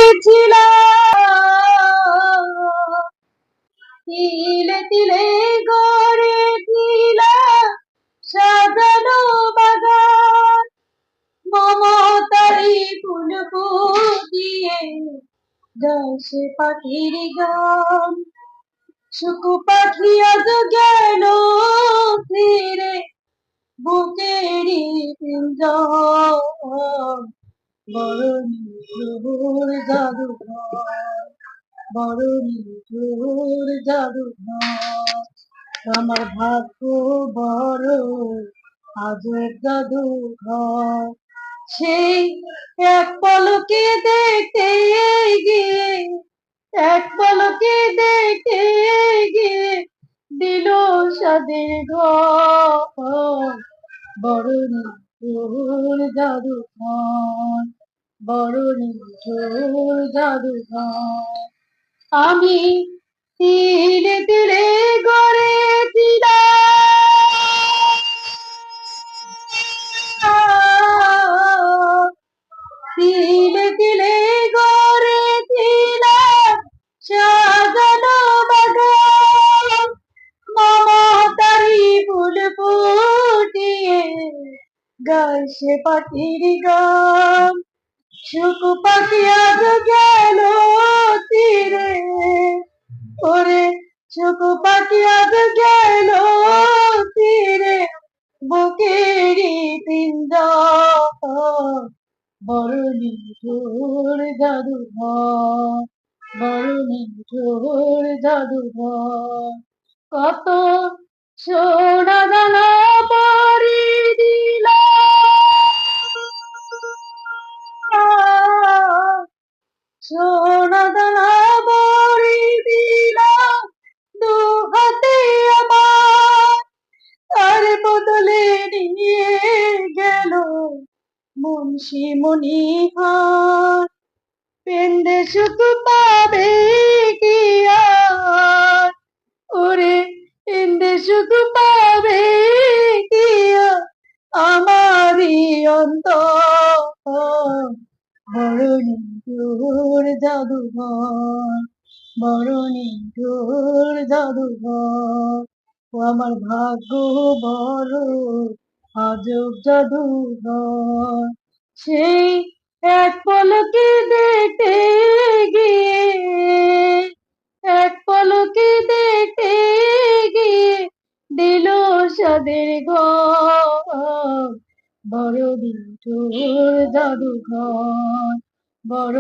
গড়েছিলাম, তিলে তিলে গড়েছিলাম সাজানো বাগান, মমতারি ফুল ফুটিয়ে গায় সে পাখির গান। শুকু পাখি আজ গেল ফিরে বুকেরই পিঞ্জর, বড় নিঠুর জাদুঘর, বড় নিঠুর জাদুঘর। আমার ভাগ্য বড় আজব জাদুঘর। সেই এক পলকে দেখতে গিয়ে, এক পলকে দেখতে গিয়ে দিল সাদের ঘর, বড় নিঠুর জাদুঘর, বড় নিঠুর জাদুঘর। আমি তিলে তিলে গড়েছিলাম, তিলে তিলে গড়েছিলাম সাজানো বাগান, মমতারি ফুল ফুটিয়ে গায় সে পাখির গান। শুকু পাখি আজ গেল তীরে, ওরে শুকু পাখি আজ গেল তীরে বুকেরই পিঞ্জর, বড় নিঠুর জাদুঘর, বড় নিঠুর জাদুঘর। কত সোনা দানা পরি দিলাম, সোনা দানা পরি দিলাম দু হাতে আমার, তার বদলে নিয়ে গেল মুন্সি মনিহার। পেন্দে সুখ পাবে কি আর, ওরে পেন্দে সুখ পাবে কি আর আমারই অন্তর, বড় নিঠুর জাদুঘর, বড় নিঠুর জাদুঘর। ও আমার ভাগ্য বড় আজব জাদুঘর। সেই এক পলকে দেখতে গিয়ে, এক পলকে দেখতে গিয়ে দিল সাদের ঘর, বড় নিঠুর জাদুঘর, বড়